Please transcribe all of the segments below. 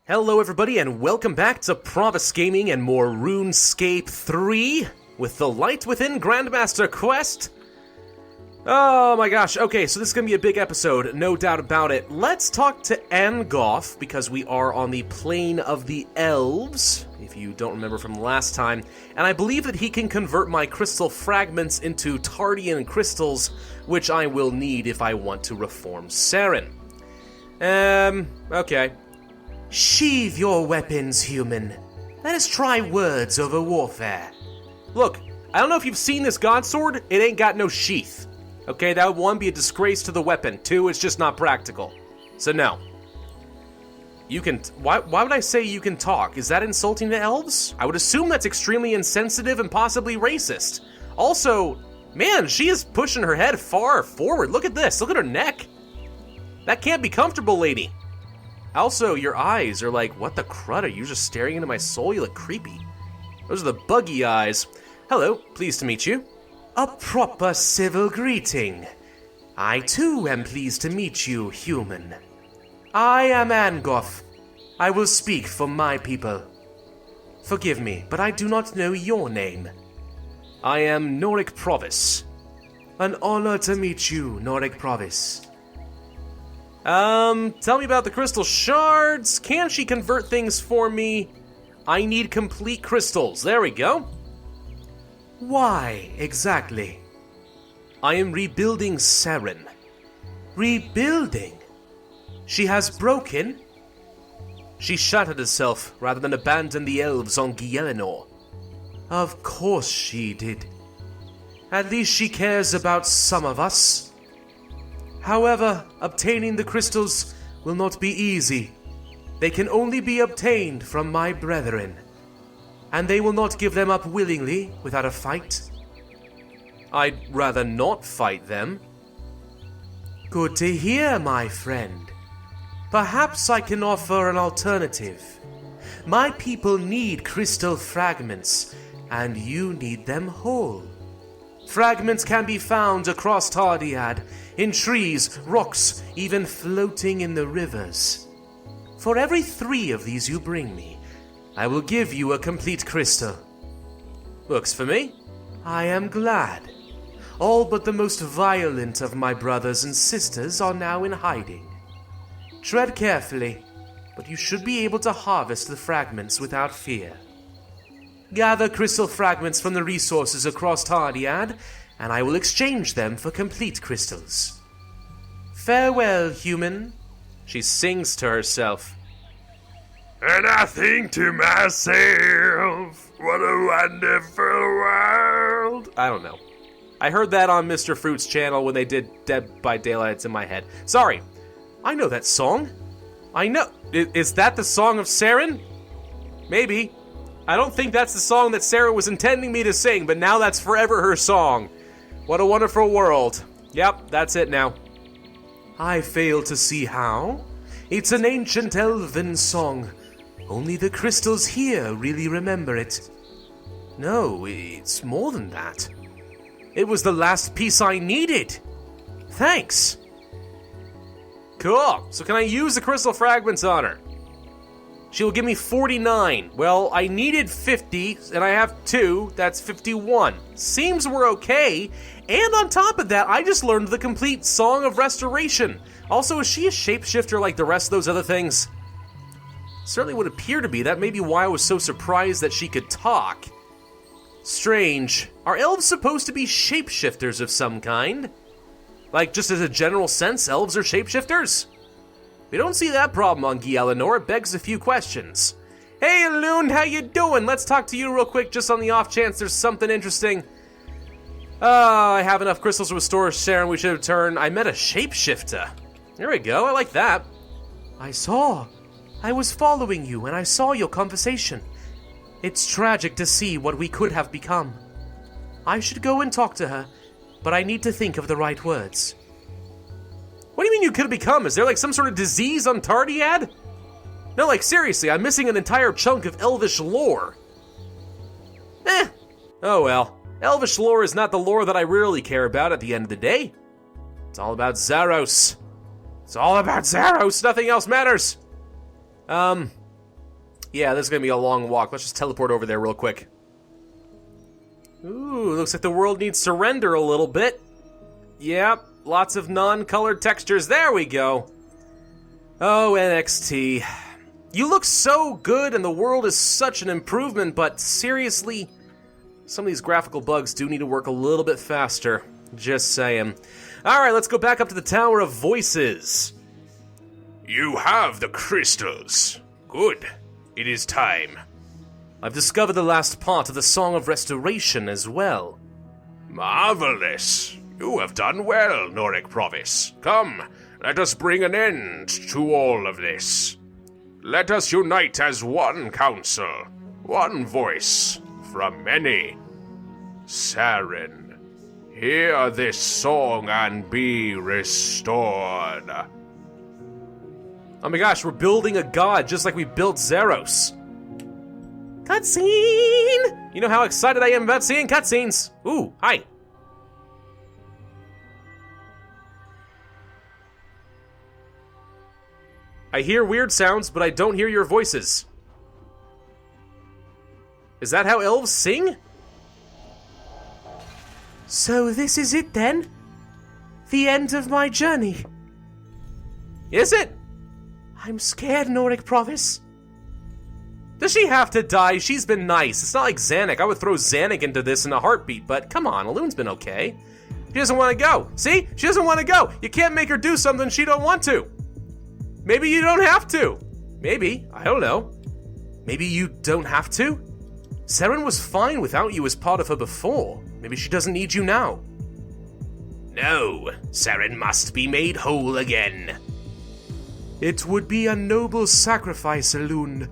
Hello everybody and welcome back to Pravus Gaming and more Runescape 3 with the Light Within Grandmaster Quest. Oh my gosh, okay, so this is going to be a big episode, no doubt about it. Let's talk to Angoff, because we are on the plane of the elves, if you don't remember from last time, and I believe that he can convert my crystal fragments into Tardian crystals, which I will need if I want to reform Seren. Okay. Sheathe your weapons, human. Let us try words over warfare. Look, I don't know if you've seen this god sword, it ain't got no sheath. Okay, that would, one, be a disgrace to the weapon. Two, it's just not practical. So no. You can, why would I say you can talk? Is that insulting to elves? I would assume that's extremely insensitive and possibly racist. Also, man, she is pushing her head far forward. Look at this, look at her neck. That can't be comfortable, lady. Also, your eyes are like, what the crud? Are you just staring into my soul? You look creepy. Those are the buggy eyes. Hello, pleased to meet you. A proper civil greeting. I too am pleased to meet you, human. I am Angoff. I will speak for my people. Forgive me, but I do not know your name. I am Norik Pravus. An honor to meet you, Norik Pravus. Tell me about the crystal shards. Can she convert things for me? I need complete crystals. There we go. Why, exactly? I am rebuilding Seren. Rebuilding? She has broken? She shattered herself rather than abandon the elves on Giellinor. Of course she did. At least she cares about some of us. However, obtaining the crystals will not be easy. They can only be obtained from my brethren, and they will not give them up willingly without a fight. I'd rather not fight them. Good to hear, my friend. Perhaps I can offer an alternative. My people need crystal fragments, and you need them whole. Fragments can be found across Tardiad, in trees, rocks, even floating in the rivers. For every 3 of these you bring me, I will give you a complete crystal. Works for me. I am glad. All but the most violent of my brothers and sisters are now in hiding. Tread carefully, but you should be able to harvest the fragments without fear. Gather crystal fragments from the resources across Tardiad, and I will exchange them for complete crystals. Farewell, human. She sings to herself. And I think to myself, what a wonderful world. I don't know. I heard that on Mr. Fruit's channel when they did Dead by Daylight. It's in my head. Sorry. I know that song. I know. Is that the song of Seren? Maybe. I don't think that's the song that Sarah was intending me to sing, but now that's forever her song. What a wonderful world. Yep, that's it now. I fail to see how. It's an ancient elven song. Only the crystals here really remember it. No, it's more than that. It was the last piece I needed. Thanks. Cool. So can I use the crystal fragments on her? She will give me 49. Well, I needed 50, and I have 2. That's 51. Seems we're okay. And on top of that, I just learned the complete Song of Restoration. Also, is she a shapeshifter like the rest of those other things? Certainly would appear to be. That may be why I was so surprised that she could talk. Strange. Are elves supposed to be shapeshifters of some kind? Like, just as a general sense, elves are shapeshifters? We don't see that problem on Giellinor. It begs a few questions. Hey, Loon, how you doing? Let's talk to you real quick, just on the off chance there's something interesting. I have enough crystals to restore Seren. We should return. I met a shapeshifter. There we go. I like that. I was following you, and I saw your conversation. It's tragic to see what we could have become. I should go and talk to her, but I need to think of the right words. What do you mean you could have become? Is there like some sort of disease on Tardiad? No, like seriously, I'm missing an entire chunk of Elvish lore. Oh well. Elvish lore is not the lore that I really care about at the end of the day. It's all about Zaros. It's all about Zaros, nothing else matters. Yeah, this is gonna be a long walk. Let's just teleport over there real quick. Ooh, looks like the world needs to render a little bit. Yep, lots of non-colored textures. There we go. Oh, NXT. You look so good and the world is such an improvement, but seriously, some of these graphical bugs do need to work a little bit faster. Just saying. Alright, let's go back up to the Tower of Voices. You have the crystals. Good. It is time. I've discovered the last part of the Song of Restoration as well. Marvelous. You have done well, Noric Pravus. Come, let us bring an end to all of this. Let us unite as one council, one voice from many. Seren, hear this song and be restored. Oh my gosh, we're building a god just like we built Zaros. Cutscene! You know how excited I am about seeing cutscenes. Ooh, hi. I hear weird sounds, but I don't hear your voices. Is that how elves sing? So this is it then? The end of my journey? Is it? I'm scared, Noric Pravus. Does she have to die? She's been nice. It's not like Zanuck. I would throw Zanuck into this in a heartbeat, but come on, Elun's been okay. She doesn't want to go. See? She doesn't want to go. You can't make her do something she don't want to. Maybe you don't have to. Maybe. I don't know. Maybe you don't have to? Seren was fine without you as part of her before. Maybe she doesn't need you now. No, Seren must be made whole again. It would be a noble sacrifice, Elun.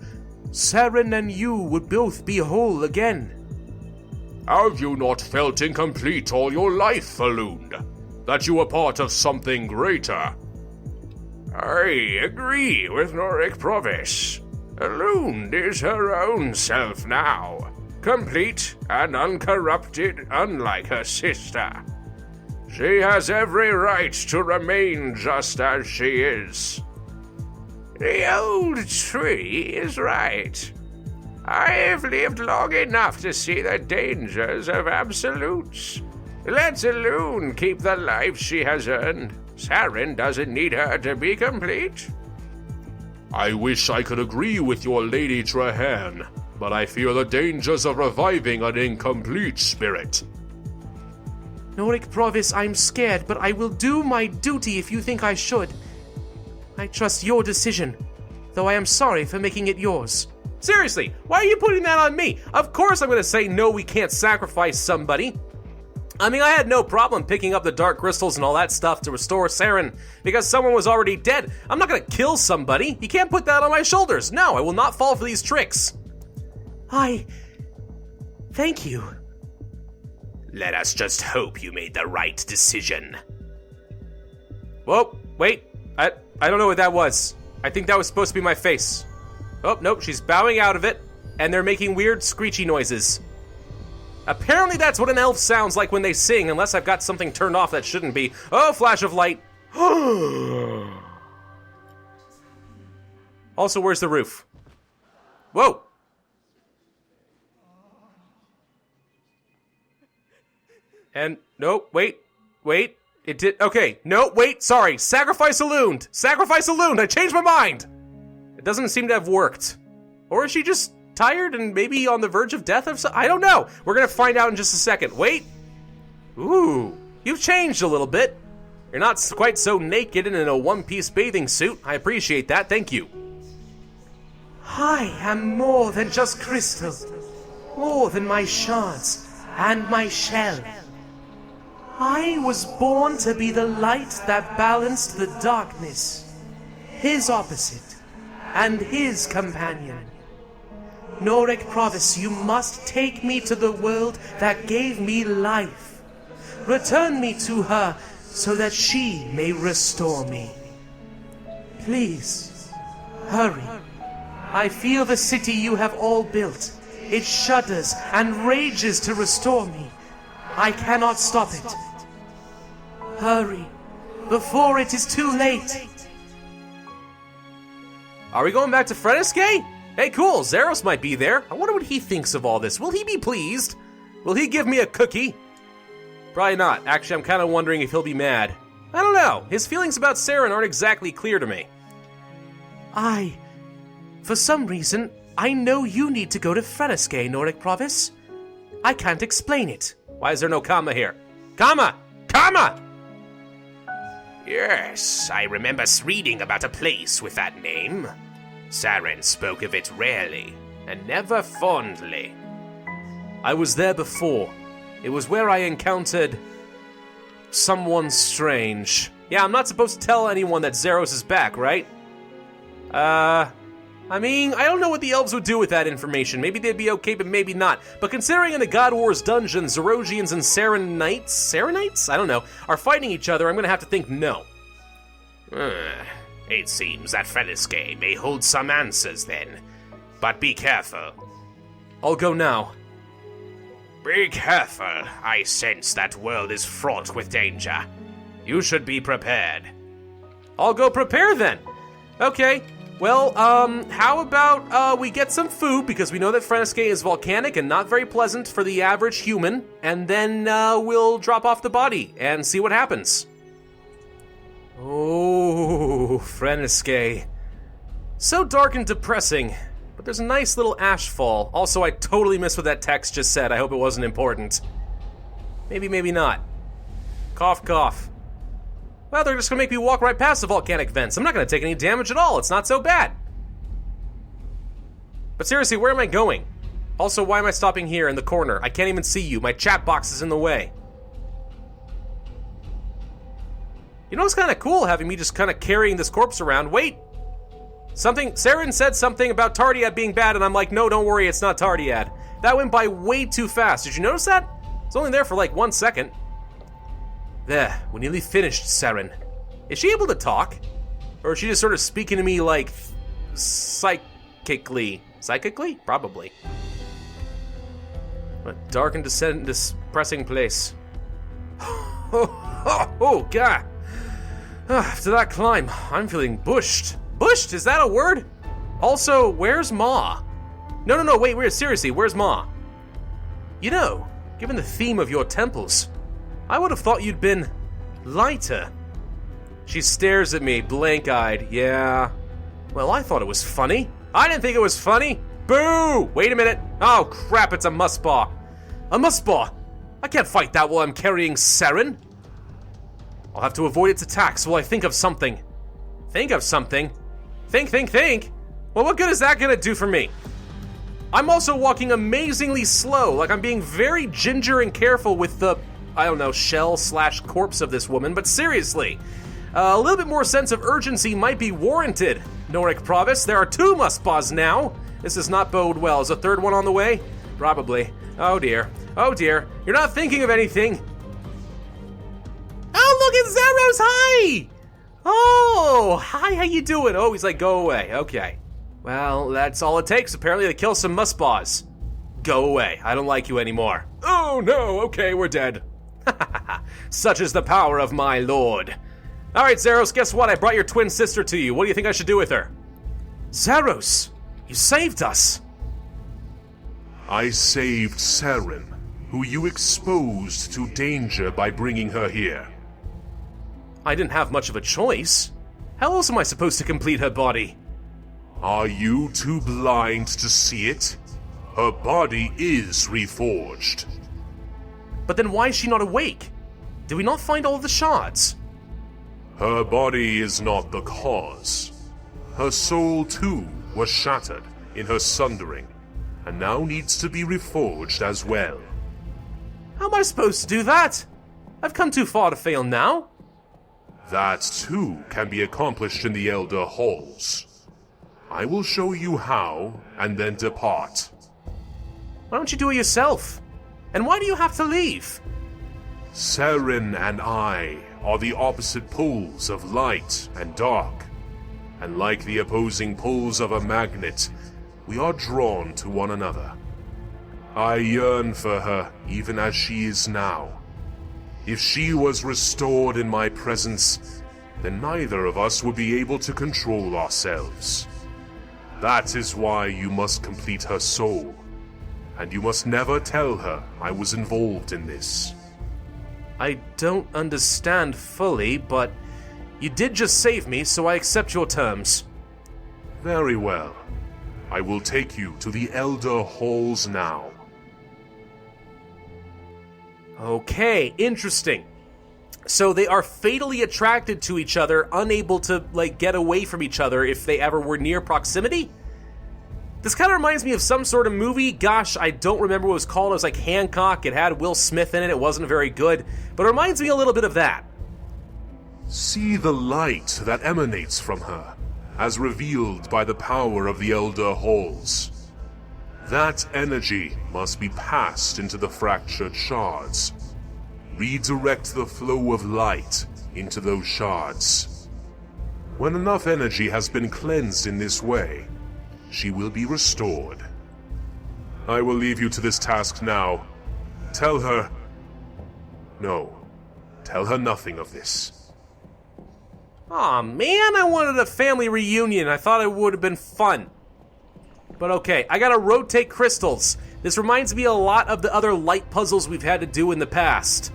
Seren and you would both be whole again. Have you not felt incomplete all your life, Elun? That you were part of something greater? I agree with Noric Pravus. Elun is her own self now, complete and uncorrupted, unlike her sister. She has every right to remain just as she is. The old tree is right. I have lived long enough to see the dangers of absolutes. Let Elun keep the life she has earned. Seren doesn't need her to be complete. I wish I could agree with your Lady Trahan, but I fear the dangers of reviving an incomplete spirit. Noric Pravus, I'm scared, but I will do my duty if you think I should. I trust your decision, though I am sorry for making it yours. Seriously, why are you putting that on me? Of course I'm going to say no, we can't sacrifice somebody. I mean, I had no problem picking up the dark crystals and all that stuff to restore Seren, because someone was already dead. I'm not going to kill somebody. You can't put that on my shoulders. No, I will not fall for these tricks. Thank you. Let us just hope you made the right decision. Whoa, wait. I don't know what that was. I think that was supposed to be my face. Oh, nope, she's bowing out of it, and they're making weird screechy noises. Apparently that's what an elf sounds like when they sing, unless I've got something turned off that shouldn't be. Oh, flash of light. Also, where's the roof? Whoa. And, no, wait. It did, okay, no, wait, sorry. Sacrifice Elun. Sacrifice Elun. I changed my mind. It doesn't seem to have worked. Or is she just tired and maybe on the verge of death of I don't know. We're gonna find out in just a second. Wait. Ooh, you've changed a little bit. You're not quite so naked and in a one-piece bathing suit. I appreciate that, thank you. I am more than just crystal. More than my shards and my shell. I was born to be the light that balanced the darkness. His opposite and his companion. Noric Pravus, you must take me to the world that gave me life. Return me to her so that she may restore me. Please, hurry. I feel the city you have all built. It shudders and rages to restore me. I cannot stop it. Hurry, before it is too late. Are we going back to Freneskae? Hey, cool, Zaros might be there. I wonder what he thinks of all this. Will he be pleased? Will he give me a cookie? Probably not. Actually, I'm kind of wondering if he'll be mad. I don't know. His feelings about Seren aren't exactly clear to me. For some reason, I know you need to go to Freneskae, Nordic Pravus. I can't explain it. Why is there no comma here? Comma! Comma! Yes, I remember reading about a place with that name. Seren spoke of it rarely, and never fondly. I was there before. It was where I encountered someone strange. Yeah, I'm not supposed to tell anyone that Zaros is back, right? I mean, I don't know what the elves would do with that information. Maybe they'd be okay, but maybe not. But considering in the God Wars dungeon, Zarosians and Serenites? I don't know, are fighting each other, I'm gonna have to think no. It seems that Freneskae may hold some answers then. But be careful. I'll go now. Be careful. I sense that world is fraught with danger. You should be prepared. I'll go prepare then. Okay. Well, how about we get some food, because we know that Freneskae is volcanic and not very pleasant for the average human, and then we'll drop off the body and see what happens. Oh, Freneskae. So dark and depressing, but there's a nice little ash fall. Also, I totally missed what that text just said. I hope it wasn't important. Maybe, maybe not. Cough, cough. Well, they're just gonna make me walk right past the volcanic vents. I'm not gonna take any damage at all. It's not so bad. But seriously, where am I going? Also, why am I stopping here in the corner? I can't even see you. My chat box is in the way. You know, it's kind of cool having me just kind of carrying this corpse around. Wait! Seren said something about Tardiad being bad, and I'm like, no, don't worry, it's not Tardiad. That went by way too fast. Did you notice that? It's only there for like 1 second. There, we're nearly finished, Seren. Is she able to talk? Or is she just sort of speaking to me like psychically? Psychically? Probably. A dark and depressing place. Oh, God. After that climb, I'm feeling bushed. Bushed? Is that a word? Also, where's Ma? No, wait, seriously, where's Ma? You know, given the theme of your temples, I would have thought you'd been lighter. She stares at me, blank-eyed. Yeah. Well, I thought it was funny. I didn't think it was funny. Boo! Wait a minute. Oh, crap, it's a muspaw. A muspaw? I can't fight that while I'm carrying Seren. I'll have to avoid its attacks while I think of something. Think of something? Think. Well, what good is that gonna do for me? I'm also walking amazingly slow, like I'm being very ginger and careful with the, I don't know, shell/corpse of this woman, but seriously, a little bit more sense of urgency might be warranted. Nordic Pravus, there are 2 muspaws now. This does not bode well. Is a 3rd one on the way? Probably. Oh dear. You're not thinking of anything. Oh, look, it's Zaros! Hi! Oh, hi, how you doing? Oh, he's like, go away. Okay. Well, that's all it takes, apparently, to kill some muspaws. Go away. I don't like you anymore. Oh, no. Okay, we're dead. Such is the power of my lord. All right, Zaros, guess what? I brought your twin sister to you. What do you think I should do with her? Zaros, you saved us. I saved Seren, who you exposed to danger by bringing her here. I didn't have much of a choice. How else am I supposed to complete her body? Are you too blind to see it? Her body is reforged. But then why is she not awake? Did we not find all of the shards? Her body is not the cause. Her soul, too, was shattered in her sundering, and now needs to be reforged as well. How am I supposed to do that? I've come too far to fail now. That, too, can be accomplished in the Elder Halls. I will show you how, and then depart. Why don't you do it yourself? And why do you have to leave? Seren and I are the opposite poles of light and dark, and like the opposing poles of a magnet, we are drawn to one another. I yearn for her even as she is now. If she was restored in my presence, then neither of us would be able to control ourselves. That is why you must complete her soul. And you must never tell her I was involved in this. I don't understand fully, but you did just save me, so I accept your terms. Very well. I will take you to the Elder Halls now. Okay, interesting. So they are fatally attracted to each other, unable to, get away from each other if they ever were near proximity? This kind of reminds me of some sort of movie. Gosh, I don't remember what it was called. It was like Hancock. It had Will Smith in it. It wasn't very good, but it reminds me a little bit of that. See the light that emanates from her, as revealed by the power of the Elder Halls. That energy must be passed into the fractured shards. Redirect the flow of light into those shards. When enough energy has been cleansed in this way, she will be restored. I will leave you to this task now. Tell her... No, tell her nothing of this. Aw, man, I wanted a family reunion. I thought it would have been fun. But okay, I gotta rotate crystals. This reminds me a lot of the other light puzzles we've had to do in the past.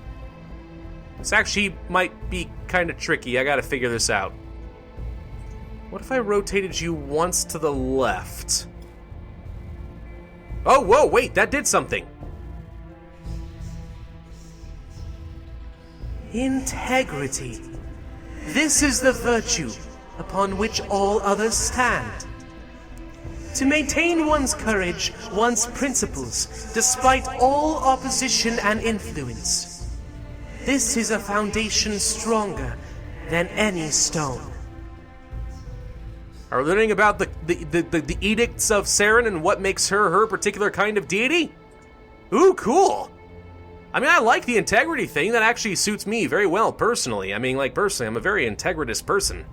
This actually might be kind of tricky. I gotta figure this out. What if I rotated you once to the left? Oh, whoa, wait, that did something. Integrity. This is the virtue upon which all others stand. To maintain one's courage, one's principles, despite all opposition and influence. This is a foundation stronger than any stone. Are we learning about the edicts of Seren and what makes her particular kind of deity? Ooh, cool. I mean, I like the integrity thing. That actually suits me very well, personally. I mean, personally, I'm a very integritous person.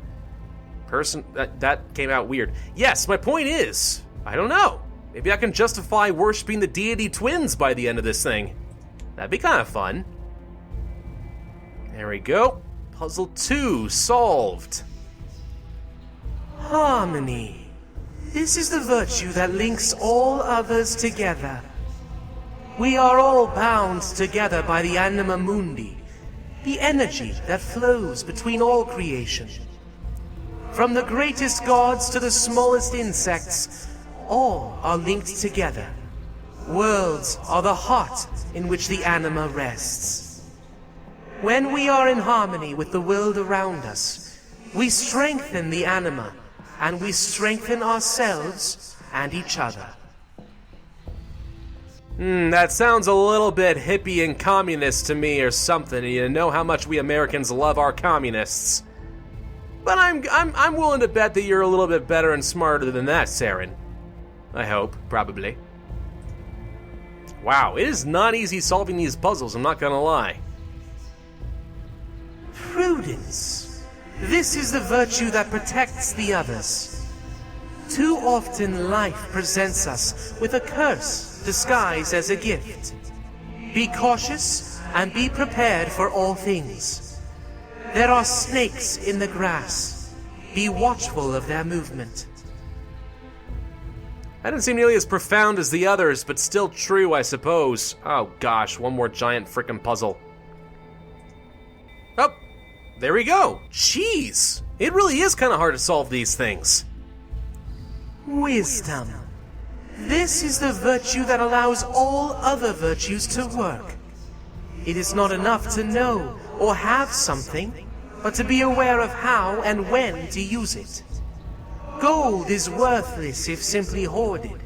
That came out weird. Yes, my point is, I don't know. Maybe I can justify worshiping the deity twins by the end of this thing. That'd be kind of fun. There we go. Puzzle 2 solved. Harmony. This is the virtue that links all others together. We are all bound together by the anima mundi, the energy that flows between all creation. From the greatest gods to the smallest insects, all are linked together. Worlds are the heart in which the anima rests. When we are in harmony with the world around us, we strengthen the anima, and we strengthen ourselves and each other. That sounds a little bit hippie and communist to me or something. You know how much we Americans love our communists. But I'm willing to bet that you're a little bit better and smarter than that, Seren. I hope, probably. Wow, it is not easy solving these puzzles, I'm not gonna lie. Prudence. This is the virtue that protects the others. Too often life presents us with a curse disguised as a gift. Be cautious and be prepared for all things. There are snakes in the grass. Be watchful of their movement. That didn't seem nearly as profound as the others, but still true, I suppose. Oh gosh, one more giant frickin' puzzle. Oh, there we go. Jeez, it really is kind of hard to solve these things. Wisdom. This is the virtue that allows all other virtues to work. It is not enough to know or have something, but to be aware of how and when to use it. Gold is worthless if simply hoarded.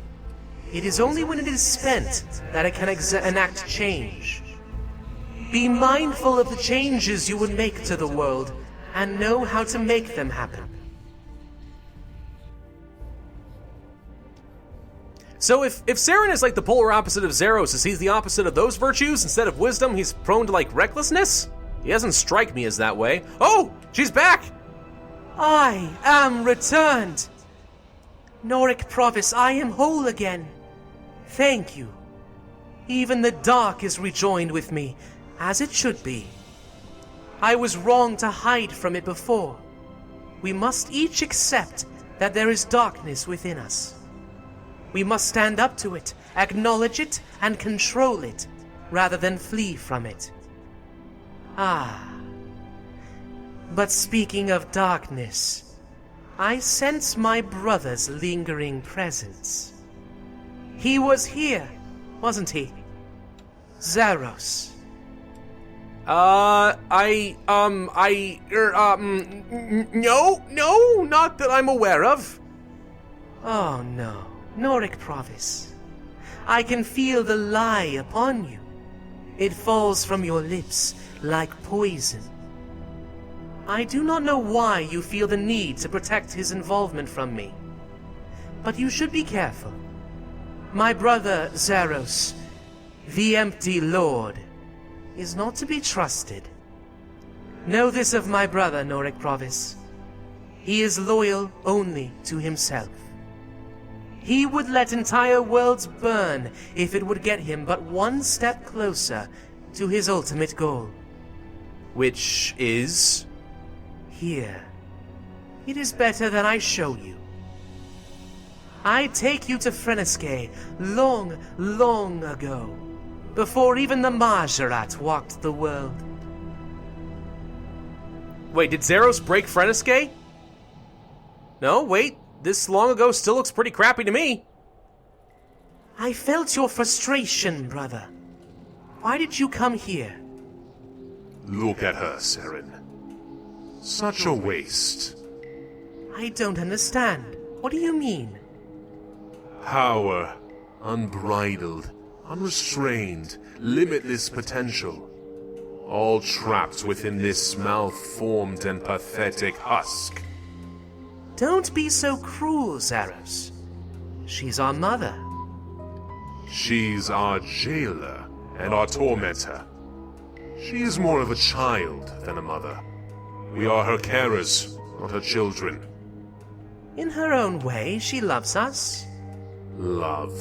It is only when it is spent that it can enact change. Be mindful of the changes you would make to the world, and know how to make them happen. So if Seren is like the polar opposite of Zaros, is he the opposite of those virtues? Instead of wisdom, he's prone to recklessness? He doesn't strike me as that way. Oh, she's back! I am returned! Noric Pravus, I am whole again. Thank you. Even the dark is rejoined with me, as it should be. I was wrong to hide from it before. We must each accept that there is darkness within us. We must stand up to it, acknowledge it, and control it, rather than flee from it. Ah. But speaking of darkness, I sense my brother's lingering presence. He was here, wasn't he? Zaros. No, not that I'm aware of. Oh no, Noric Pravus. I can feel the lie upon you. It falls from your lips like poison. I do not know why you feel the need to protect his involvement from me, but you should be careful. My brother Zaros, the Empty Lord, is not to be trusted. Know this of my brother, Noric Pravus. He is loyal only to himself. He would let entire worlds burn if it would get him but one step closer to his ultimate goal. Which is? Here. It is better that I show you. I take you to Freneskae long, long ago, before even the Majorat walked the world. Wait, did Zaros break Freneskae? No, wait, this long ago still looks pretty crappy to me. I felt your frustration, brother. Why did you come here? Look at her, Seren. Such a waste. I don't understand. What do you mean? Power, unbridled, unrestrained, limitless potential. All trapped within this malformed and pathetic husk. Don't be so cruel, Zaros. She's our mother. She's our jailer and our tormentor. She is more of a child than a mother. We are her carers, not her children. In her own way, she loves us. Love.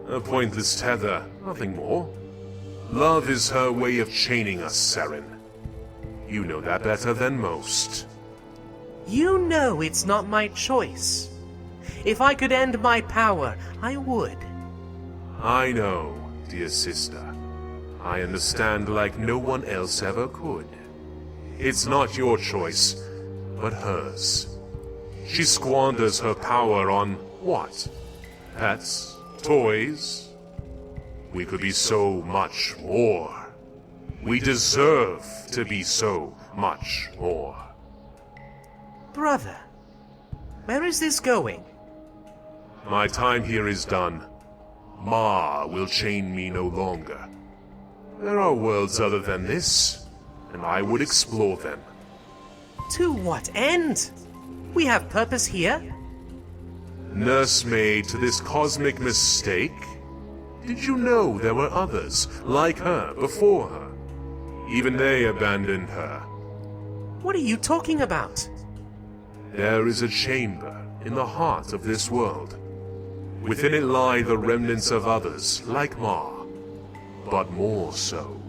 A pointless tether, nothing more. Love is her way of chaining us, Seren. You know that better than most. You know it's not my choice. If I could end my power, I would. I know, dear sister. I understand like no one else ever could. It's not your choice, but hers. She squanders her power on what? Pets? Toys? We could be so much more. We deserve to be so much more. Brother, where is this going? My time here is done. Ma will chain me no longer. There are worlds other than this, and I would explore them. To what end? We have purpose here. Nursemaid to this cosmic mistake? Did you know there were others like her before her? Even they abandoned her. What are you talking about? There is a chamber in the heart of this world. Within it lie the remnants of others like Ma, but more so.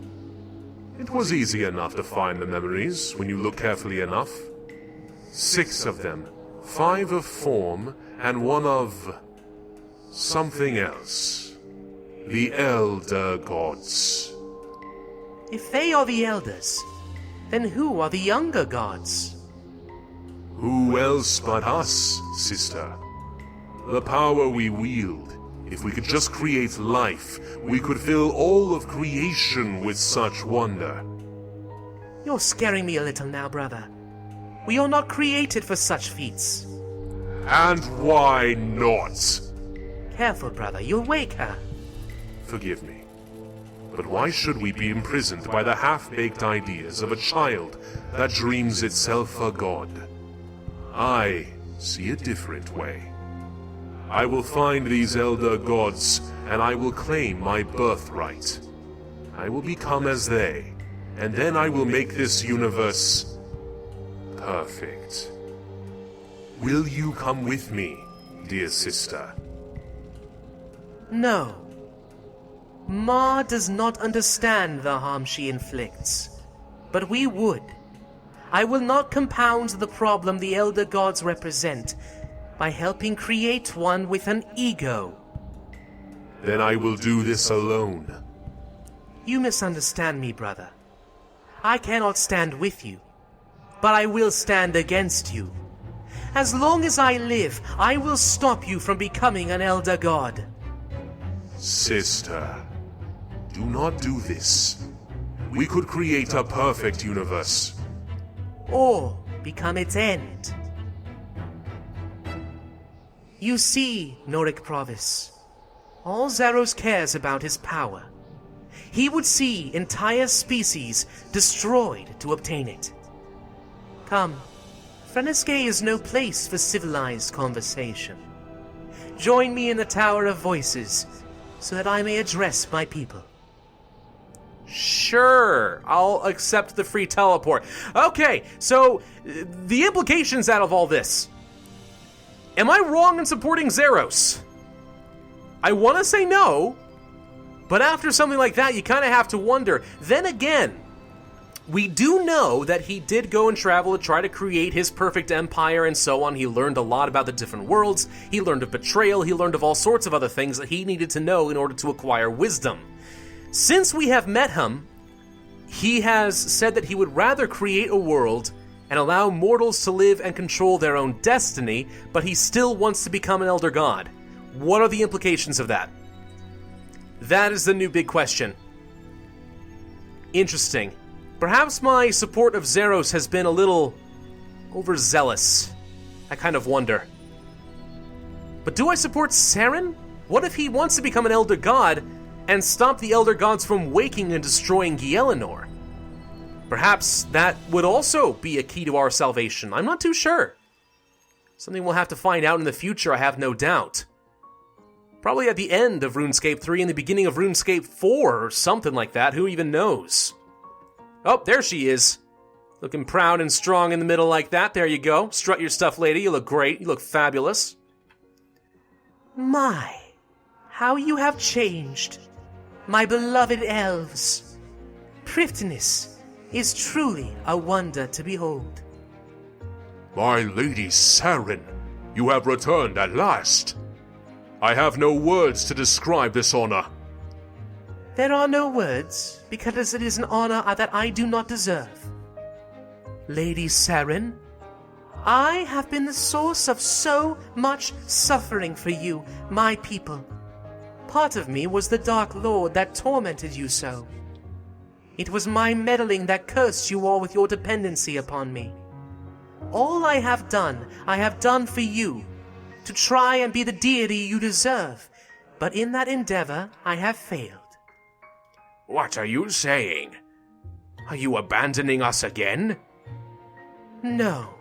It was easy enough to find the memories when you look carefully enough. 6 of them, 5 of form, and 1 of something else. The Elder Gods. If they are the elders, then who are the younger gods? Who else but us, sister? The power we wield. If we could just create life, we could fill all of creation with such wonder. You're scaring me a little now, brother. We are not created for such feats. And why not? Careful, brother, you'll wake her. Forgive me. But why should we be imprisoned by the half-baked ideas of a child that dreams itself a god? I see a different way. I will find these elder gods, and I will claim my birthright. I will become as they, and then I will make this universe perfect. Will you come with me, dear sister? No. Ma does not understand the harm she inflicts, but we would. I will not compound the problem the Elder Gods represent by helping create one with an ego. Then I will do this alone. You misunderstand me, brother. I cannot stand with you, but I will stand against you. As long as I live, I will stop you from becoming an Elder God. Sister, do not do this. We could create a perfect universe. Or become its end. You see, Noric Pravus, all Zaros cares about is power. He would see entire species destroyed to obtain it. Come, Freneskae is no place for civilized conversation. Join me in the Tower of Voices, so that I may address my people. Sure, I'll accept the free teleport. Okay, so the implications out of all this. Am I wrong in supporting Zaros? I want to say no, but after something like that, you kind of have to wonder. Then again, we do know that he did go and travel to try to create his perfect empire and so on. He learned a lot about the different worlds. He learned of betrayal. He learned of all sorts of other things that he needed to know in order to acquire wisdom. Since we have met him, he has said that he would rather create a world and allow mortals to live and control their own destiny, but he still wants to become an Elder God. What are the implications of that? That is the new big question. Interesting. Perhaps my support of Zaros has been a little overzealous. I kind of wonder. But do I support Seren? What if he wants to become an Elder God and stop the Elder Gods from waking and destroying Giellinor? Perhaps that would also be a key to our salvation. I'm not too sure. Something we'll have to find out in the future, I have no doubt. Probably at the end of Runescape 3 and the beginning of Runescape 4 or something like that, who even knows? Oh, there she is. Looking proud and strong in the middle like that. There you go. Strut your stuff, lady. You look great. You look fabulous. My, how you have changed. My beloved elves. Prifddinas is truly a wonder to behold. My lady Seren, you have returned at last. I have no words to describe this honor. There are no words, because it is an honor that I do not deserve. Lady Seren, I have been the source of so much suffering for you, my people. Part of me was the Dark Lord that tormented you so. It was my meddling that cursed you all with your dependency upon me. All I have done for you, to try and be the deity you deserve, but in that endeavor I have failed. What are you saying? Are you abandoning us again? No,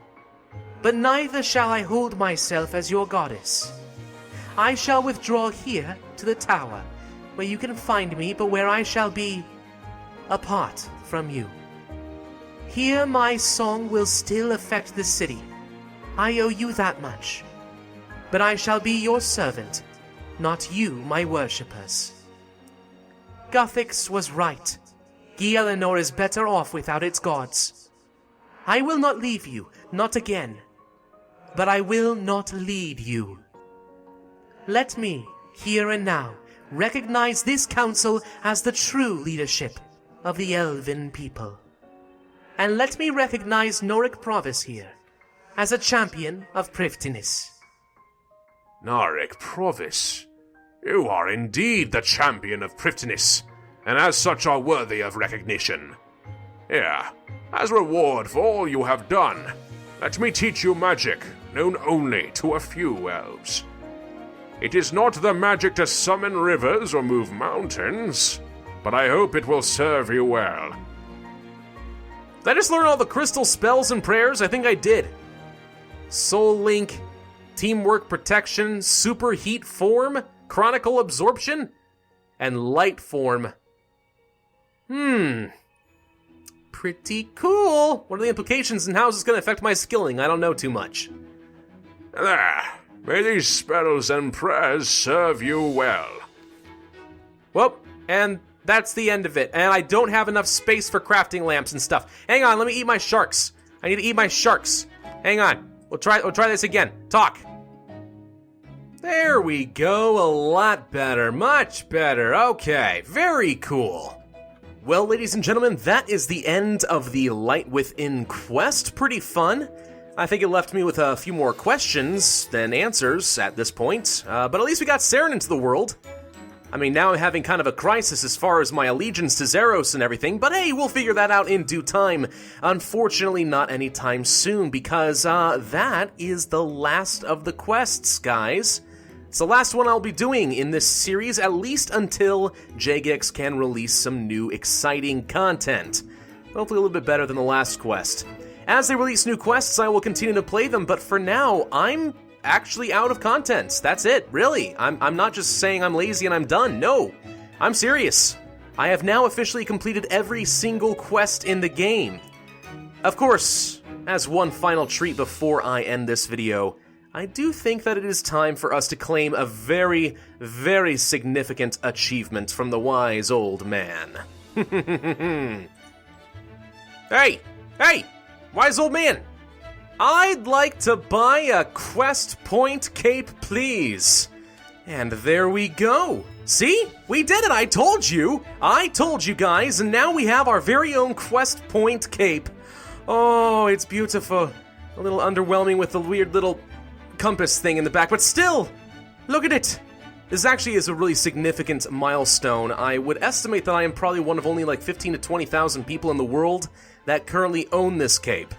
but neither shall I hold myself as your goddess. I shall withdraw here to the tower, where you can find me, but where I shall be apart from you. Here my song will still affect the city. I owe you that much. But I shall be your servant, not you my worshippers. Guthix was right. Giellinor is better off without its gods. I will not leave you, not again. But I will not lead you. Let me, here and now, recognize this council as the true leadership of the elven people. And let me recognize Noric Pravus here as a champion of Prifddinas. Noric Pravus, you are indeed the champion of Prifddinas, and as such are worthy of recognition. Here, as reward for all you have done, let me teach you magic known only to a few elves. It is not the magic to summon rivers or move mountains, but I hope it will serve you well. Did I just learn all the crystal spells and prayers? I think I did. Soul Link, Teamwork Protection, Superheat Form, Chronicle Absorption, and Light Form. Pretty cool. What are the implications and how is this going to affect my skilling? I don't know too much. There, may these spells and prayers serve you well. Well, and that's the end of it. And I don't have enough space for crafting lamps and stuff. Hang on, let me eat my sharks. I need to eat my sharks. Hang on. We'll try this again. Talk. There we go. A lot better. Much better. Okay. Very cool. Well, ladies and gentlemen, that is the end of the Light Within quest. Pretty fun. I think it left me with a few more questions than answers at this point, but at least we got Seren into the world. I mean, now I'm having kind of a crisis as far as my allegiance to Zaros and everything, but hey, we'll figure that out in due time. Unfortunately, not anytime soon, because that is the last of the quests, guys. It's the last one I'll be doing in this series, at least until Jagex can release some new exciting content. Hopefully a little bit better than the last quest. As they release new quests, I will continue to play them, but for now, I'm actually out of content. That's it, really. I'm not just saying I'm lazy and I'm done. No, I'm serious. I have now officially completed every single quest in the game. Of course, as one final treat before I end this video, I do think that it is time for us to claim a very, very significant achievement from the wise old man. Hey! Wise old man, I'd like to buy a quest point cape, please. And there we go. See? We did it, I told you. I told you guys, and now we have our very own quest point cape. Oh, it's beautiful. A little underwhelming with the weird little compass thing in the back, but still, look at it. This actually is a really significant milestone. I would estimate that I am probably one of only like 15 to 20,000 people in the world that currently own this cape.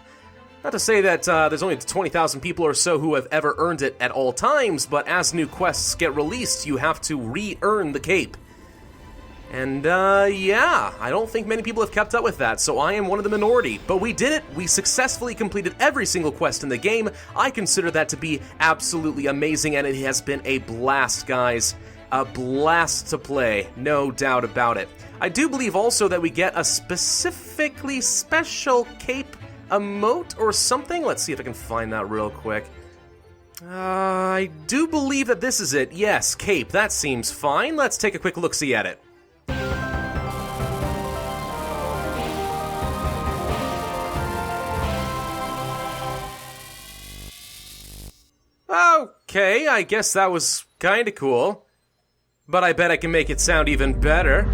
Not to say that there's only 20,000 people or so who have ever earned it at all times, but as new quests get released, you have to re-earn the cape. And yeah, I don't think many people have kept up with that, so I am one of the minority. But we did it. We successfully completed every single quest in the game. I consider that to be absolutely amazing, and it has been a blast, guys. A blast to play, no doubt about it. I do believe also that we get a specifically special cape emote or something. Let's see if I can find that real quick. I do believe that this is it. Yes, cape. That seems fine. Let's take a quick look-see at it. Okay, I guess that was kinda cool. But I bet I can make it sound even better.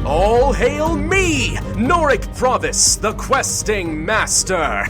All hail me, Noric Pravus, the questing master!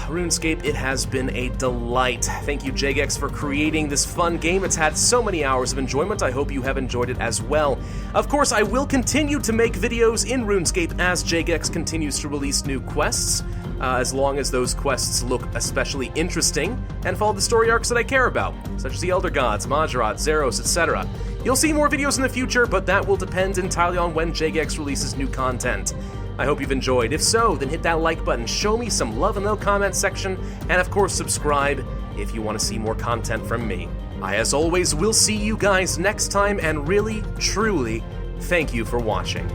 Runescape, it has been a delight. Thank you, Jagex, for creating this fun game. It's had so many hours of enjoyment. I hope you have enjoyed it as well. Of course, I will continue to make videos in RuneScape as Jagex continues to release new quests, as long as those quests look especially interesting and follow the story arcs that I care about, such as the Elder Gods, Majorat, Zaros, etc. You'll see more videos in the future, but that will depend entirely on when Jagex releases new content. I hope you've enjoyed. If so, then hit that like button, show me some love in the comment section, and of course subscribe if you want to see more content from me. I, as always, will see you guys next time, and really, truly, thank you for watching.